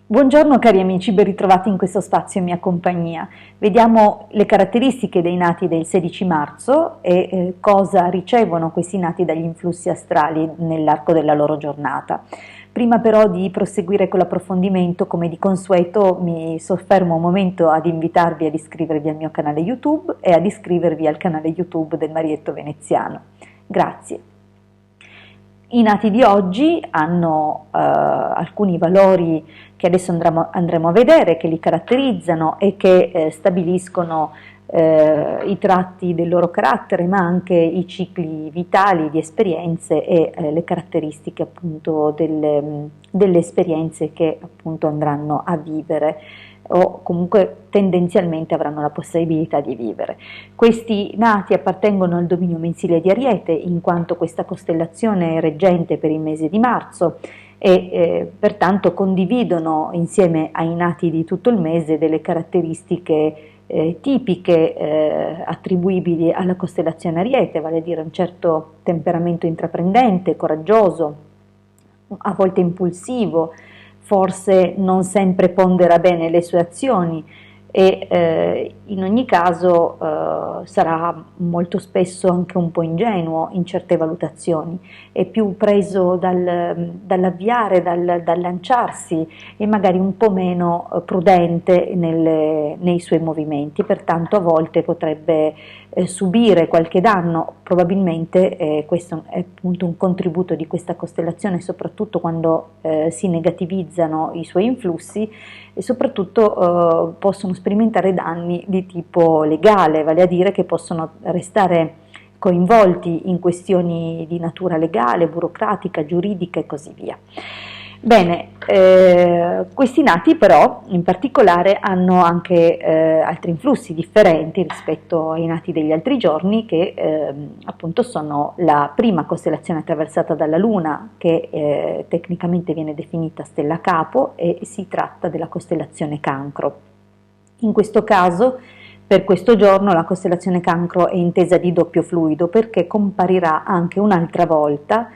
Buongiorno cari amici, ben ritrovati in questo spazio in mia compagnia. Vediamo le caratteristiche dei nati del 16 marzo e cosa ricevono questi nati dagli influssi astrali nell'arco della loro giornata. Prima però di proseguire con l'approfondimento, come di consueto, mi soffermo un momento ad invitarvi ad iscrivervi al mio canale YouTube e ad iscrivervi al canale YouTube del Marietto Veneziano. Grazie. I nati di oggi hanno alcuni valori che adesso andremo a vedere, che li caratterizzano e che stabiliscono i tratti del loro carattere, ma anche i cicli vitali di esperienze e le caratteristiche appunto delle esperienze che appunto andranno a vivere o comunque tendenzialmente avranno la possibilità di vivere. Questi nati appartengono al dominio mensile di Ariete, in quanto questa costellazione è reggente per il mese di marzo e pertanto condividono insieme ai nati di tutto il mese delle caratteristiche tipiche attribuibili alla costellazione Ariete, vale a dire un certo temperamento intraprendente, coraggioso, a volte impulsivo, forse non sempre pondera bene le sue azioni e in ogni caso sarà molto spesso anche un po' ingenuo in certe valutazioni, è più preso dall'avviare, dal lanciarsi e magari un po' meno prudente nei suoi movimenti, pertanto a volte potrebbe subire qualche danno, probabilmente questo è appunto un contributo di questa costellazione, soprattutto quando si negativizzano i suoi influssi e soprattutto possono sperimentare danni di tipo legale, vale a dire che possono restare coinvolti in questioni di natura legale, burocratica, giuridica e così via. Bene, questi nati però in particolare hanno anche altri influssi differenti rispetto ai nati degli altri giorni che appunto sono la prima costellazione attraversata dalla Luna che tecnicamente viene definita stella capo e si tratta della costellazione Cancro. In questo caso per questo giorno la costellazione Cancro è intesa di doppio fluido perché comparirà anche un'altra volta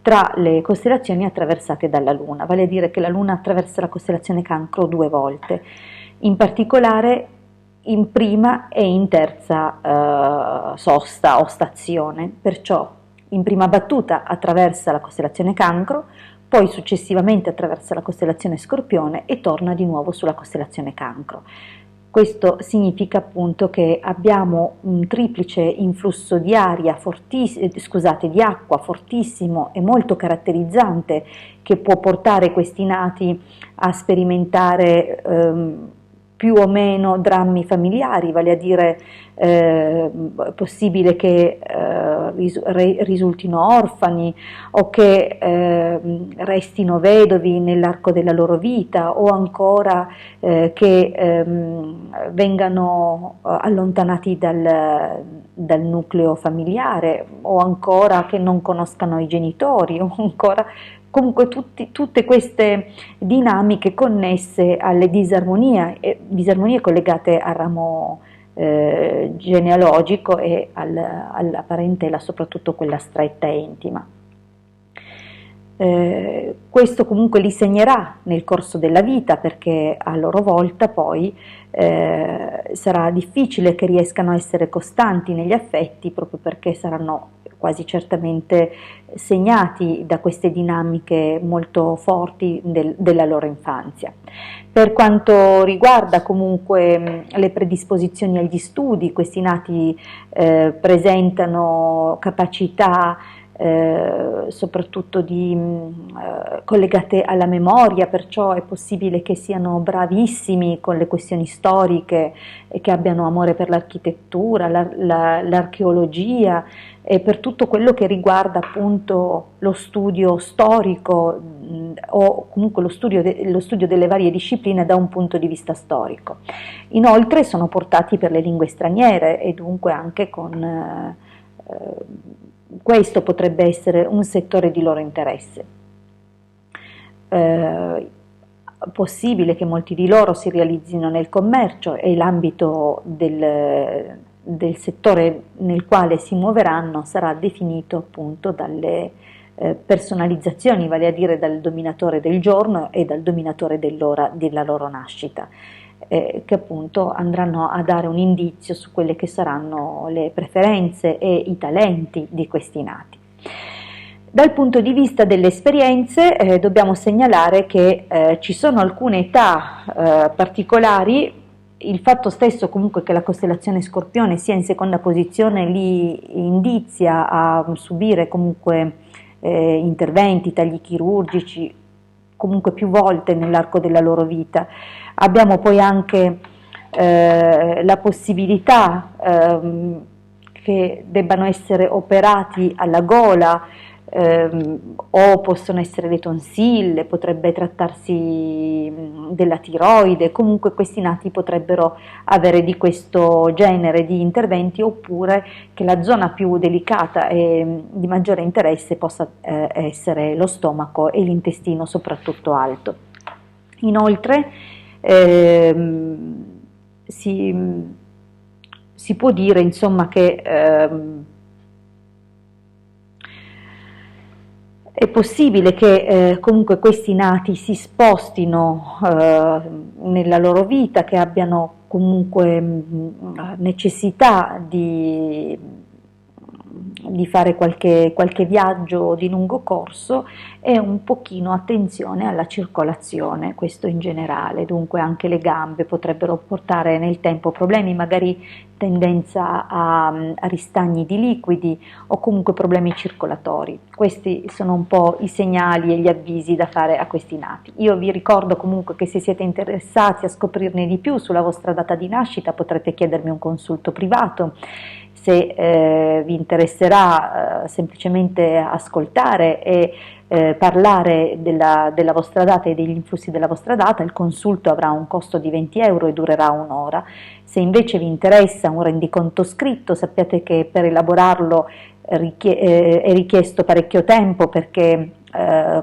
tra le costellazioni attraversate dalla Luna, vale a dire che la Luna attraversa la costellazione Cancro 2 volte, in particolare in prima e in terza sosta o stazione, perciò in prima battuta attraversa la costellazione Cancro, poi successivamente attraversa la costellazione Scorpione e torna di nuovo sulla costellazione Cancro. Questo significa appunto che abbiamo un triplice influsso di di acqua fortissimo e molto caratterizzante che può portare questi nati a sperimentare più o meno drammi familiari, vale a dire è possibile che risultino orfani o che restino vedovi nell'arco della loro vita o ancora che vengano allontanati dal nucleo familiare o ancora che non conoscano i genitori o ancora comunque tutte queste dinamiche connesse alle disarmonie collegate al ramo genealogico e alla parentela, soprattutto quella stretta e intima. Questo comunque li segnerà nel corso della vita perché a loro volta poi sarà difficile che riescano a essere costanti negli affetti proprio perché saranno quasi certamente segnati da queste dinamiche molto forti della loro infanzia. Per quanto riguarda comunque le predisposizioni agli studi, questi nati presentano capacità soprattutto collegate alla memoria, perciò è possibile che siano bravissimi con le questioni storiche e che abbiano amore per l'architettura, l'archeologia e per tutto quello che riguarda appunto lo studio storico o comunque lo studio delle varie discipline da un punto di vista storico. Inoltre sono portati per le lingue straniere e dunque anche con questo potrebbe essere un settore di loro interesse. Possibile che molti di loro si realizzino nel commercio e l'ambito del settore nel quale si muoveranno sarà definito appunto personalizzazioni, vale a dire dal dominatore del giorno e dal dominatore dell'ora della loro nascita, che appunto andranno a dare un indizio su quelle che saranno le preferenze e i talenti di questi nati. Dal punto di vista delle esperienze dobbiamo segnalare che ci sono alcune età particolari. Il fatto stesso comunque che la costellazione Scorpione sia in seconda posizione li indizia a subire comunque interventi, tagli chirurgici, comunque più volte nell'arco della loro vita. Abbiamo poi anche la possibilità che debbano essere operati alla gola, o possono essere le tonsille, potrebbe trattarsi della tiroide, comunque questi nati potrebbero avere di questo genere di interventi, oppure che la zona più delicata e di maggiore interesse possa essere lo stomaco e l'intestino soprattutto alto. Inoltre si può dire insomma che è possibile che comunque questi nati si spostino nella loro vita, che abbiano comunque necessità di fare qualche viaggio di lungo corso, e un pochino attenzione alla circolazione, questo in generale. Dunque anche le gambe potrebbero portare nel tempo problemi, magari tendenza a ristagni di liquidi o comunque problemi circolatori. Questi sono un po' i segnali e gli avvisi da fare a questi nati. Io vi ricordo comunque che se siete interessati a scoprirne di più sulla vostra data di nascita potrete chiedermi un consulto privato. Se vi interesserà semplicemente ascoltare e parlare della vostra data e degli influssi della vostra data, il consulto avrà un costo di 20 euro e durerà un'ora. Se invece vi interessa un rendiconto scritto, sappiate che per elaborarlo è richiesto parecchio tempo, perché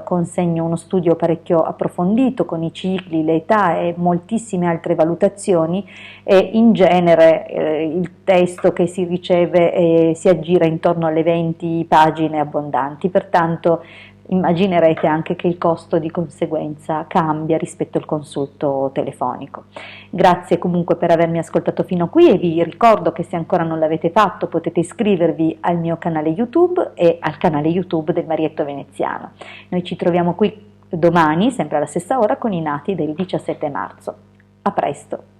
consegno uno studio parecchio approfondito con i cicli, le età e moltissime altre valutazioni, e in genere il testo che si riceve si aggira intorno alle 20 pagine abbondanti, pertanto immaginerete anche che il costo di conseguenza cambia rispetto al consulto telefonico. Grazie comunque per avermi ascoltato fino a qui, e vi ricordo che se ancora non l'avete fatto potete iscrivervi al mio canale YouTube e al canale YouTube del Marietto Veneziano. Noi ci troviamo qui domani, sempre alla stessa ora, con i nati del 17 marzo. A presto!